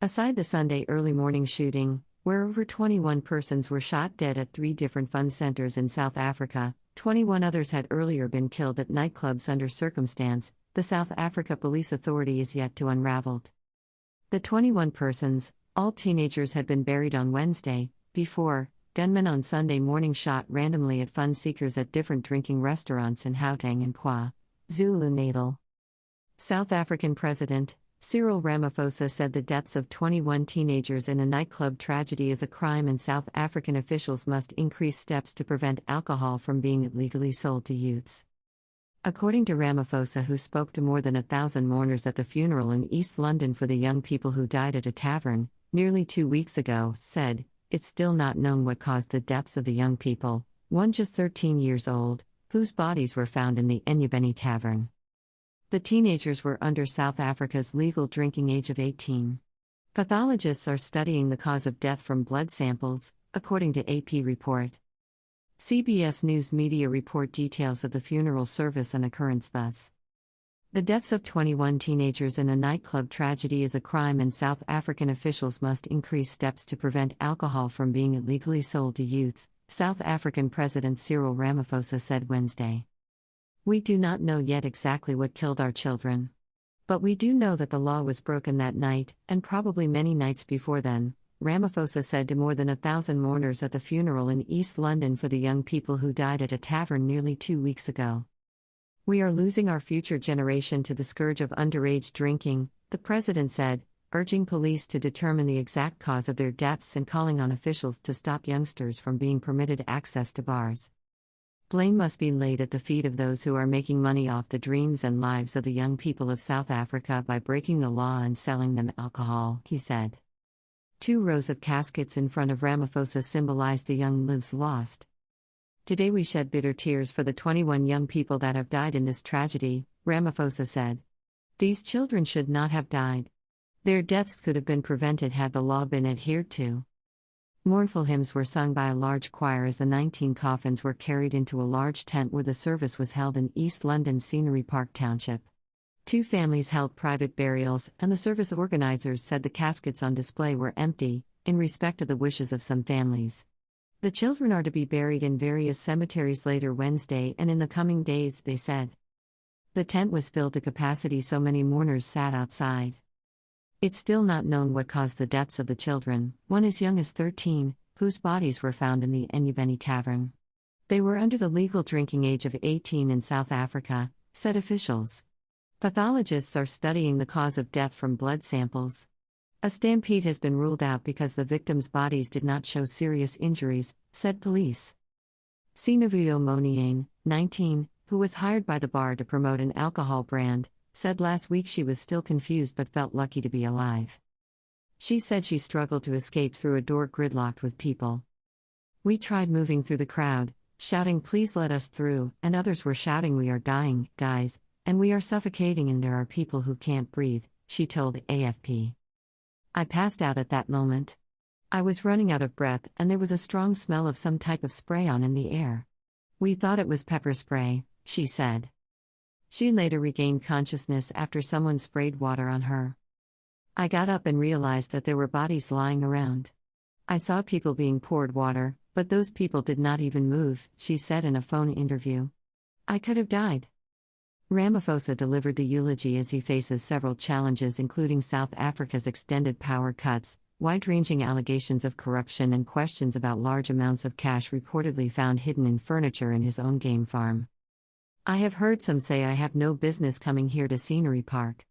Aside the Sunday early morning shooting, where over 21 persons were shot dead at 3 different fun centers in South Africa, 21 others had earlier been killed at nightclubs under circumstance the South Africa Police Authority is yet to unravel. The 21 persons, all teenagers, had been buried on Wednesday, before gunmen on Sunday morning shot randomly at fun seekers at different drinking restaurants in Gauteng and KwaZulu-Natal. South African President Cyril Ramaphosa said the deaths of 21 teenagers in a nightclub tragedy is a crime and South African officials must increase steps to prevent alcohol from being illegally sold to youths. According to Ramaphosa, who spoke to more than 1,000 mourners at the funeral in East London for the young people who died at a tavern nearly 2 weeks ago, said, "It's still not known what caused the deaths of the young people, one just 13 years old, whose bodies were found in the Enyobeni tavern." The teenagers were under South Africa's legal drinking age of 18. Pathologists are studying the cause of death from blood samples, according to AP report. CBS News Media report details of the funeral service and occurrence thus. The deaths of 21 teenagers in a nightclub tragedy is a crime and South African officials must increase steps to prevent alcohol from being illegally sold to youths, South African President Cyril Ramaphosa said Wednesday. "We do not know yet exactly what killed our children. But we do know that the law was broken that night, and probably many nights before then," Ramaphosa said to more than 1,000 mourners at the funeral in East London for the young people who died at a tavern nearly 2 weeks ago. "We are losing our future generation to the scourge of underage drinking," the president said, urging police to determine the exact cause of their deaths and calling on officials to stop youngsters from being permitted access to bars. "Blame must be laid at the feet of those who are making money off the dreams and lives of the young people of South Africa by breaking the law and selling them alcohol," he said. 2 rows of caskets in front of Ramaphosa symbolized the young lives lost. "Today we shed bitter tears for the 21 young people that have died in this tragedy," Ramaphosa said. "These children should not have died. Their deaths could have been prevented had the law been adhered to." Mournful hymns were sung by a large choir as the 19 coffins were carried into a large tent where the service was held in East London's Scenery Park Township. 2 families held private burials, and the service organizers said the caskets on display were empty, in respect of the wishes of some families. The children are to be buried in various cemeteries later Wednesday and in the coming days, they said. The tent was filled to capacity, so many mourners sat outside. It's still not known what caused the deaths of the children, one as young as 13, whose bodies were found in the Enyobeni tavern. They were under the legal drinking age of 18 in South Africa, said officials. Pathologists are studying the cause of death from blood samples. A stampede has been ruled out because the victims' bodies did not show serious injuries, said police. Sinavuyo Moniane, 19, who was hired by the bar to promote an alcohol brand, said last week she was still confused but felt lucky to be alive. She said she struggled to escape through a door gridlocked with people. "We tried moving through the crowd, shouting 'Please let us through,' and others were shouting 'We are dying, guys, and we are suffocating and there are people who can't breathe,'" she told AFP. "I passed out at that moment. I was running out of breath and there was a strong smell of some type of spray on in the air. We thought it was pepper spray," she said. She later regained consciousness after someone sprayed water on her. "I got up and realized that there were bodies lying around. I saw people being poured water, but those people did not even move," she said in a phone interview. "I could have died." Ramaphosa delivered the eulogy as he faces several challenges, including South Africa's extended power cuts, wide-ranging allegations of corruption, and questions about large amounts of cash reportedly found hidden in furniture in his own game farm. "I have heard some say I have no business coming here to Scenery Park.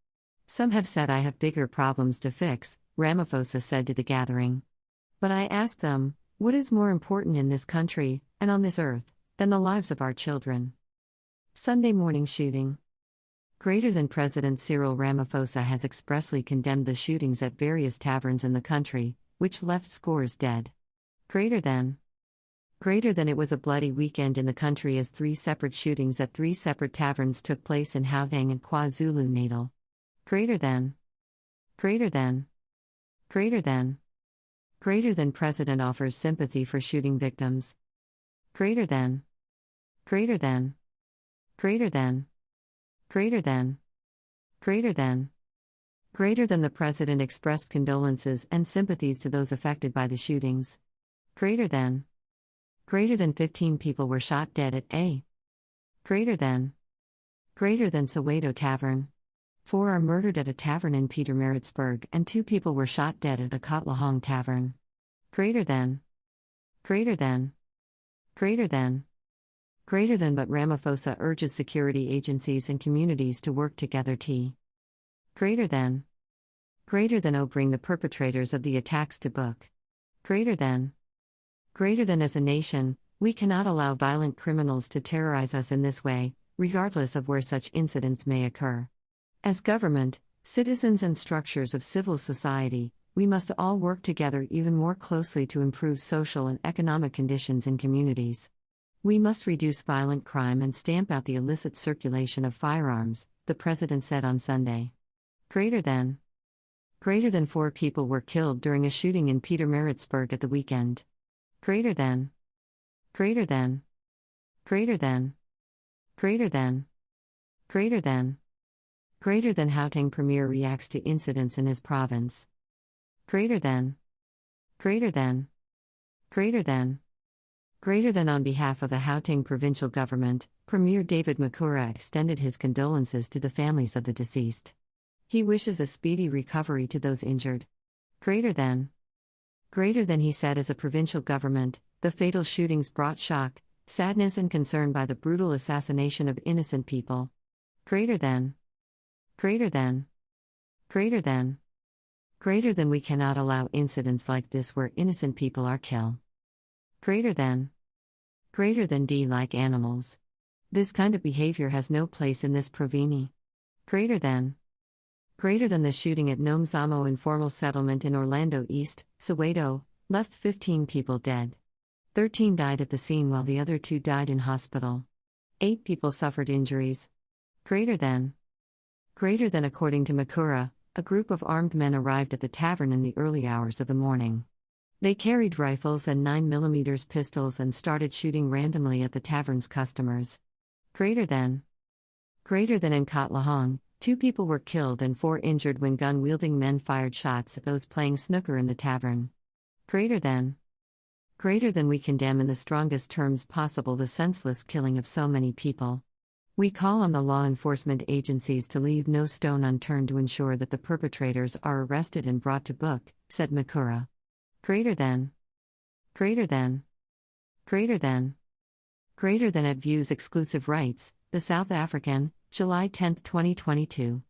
Some have said I have bigger problems to fix," Ramaphosa said to the gathering. "But I asked them, what is more important in this country, and on this earth, than the lives of our children?" Sunday morning shooting. Greater than President Cyril Ramaphosa has expressly condemned the shootings at various taverns in the country, which left scores dead. Greater than it was a bloody weekend in the country as 3 separate shootings at 3 separate taverns took place in Gauteng and KwaZulu-Natal. Greater than President offers sympathy for shooting victims. Greater than Greater than the President expressed condolences and sympathies to those affected by the shootings. Greater than 15 people were shot dead at a. Greater than Soweto Tavern. 4 are murdered at a tavern in Pietermaritzburg and 2 people were shot dead at a Katlehong tavern. Greater than but Ramaphosa urges security agencies and communities to work together. Greater than bring the perpetrators of the attacks to book. Greater than as a nation, we cannot allow violent criminals to terrorize us in this way, regardless of where such incidents may occur. As government, citizens and structures of civil society, we must all work together even more closely to improve social and economic conditions in communities. We must reduce violent crime and stamp out the illicit circulation of firearms, the President said on Sunday. Greater than 4 people were killed during a shooting in Pietermaritzburg at the weekend. Greater than Gauteng Premier reacts to incidents in his province. Greater than on behalf of the Gauteng provincial government, Premier David Makura extended his condolences to the families of the deceased. He wishes a speedy recovery to those injured. Greater than he said, as a provincial government, the fatal shootings brought shock, sadness and concern by the brutal assassination of innocent people. Greater than we cannot allow incidents like this where innocent people are killed. Greater than D like animals. This kind of behavior has no place in this province. Greater than the shooting at Nomzamo informal settlement in Orlando East, Soweto, left 15 people dead. 13 died at the scene while the other 2 died in hospital. 8 people suffered injuries. Greater than according to Makura, a group of armed men arrived at the tavern in the early hours of the morning. They carried rifles and 9mm pistols and started shooting randomly at the tavern's customers. Greater than in Katlehong, 2 people were killed and 4 injured when gun-wielding men fired shots at those playing snooker in the tavern. Greater than we condemn in the strongest terms possible the senseless killing of so many people. We call on the law enforcement agencies to leave no stone unturned to ensure that the perpetrators are arrested and brought to book, said Makura. Greater than at View's exclusive rights, The South African, July 10, 2022.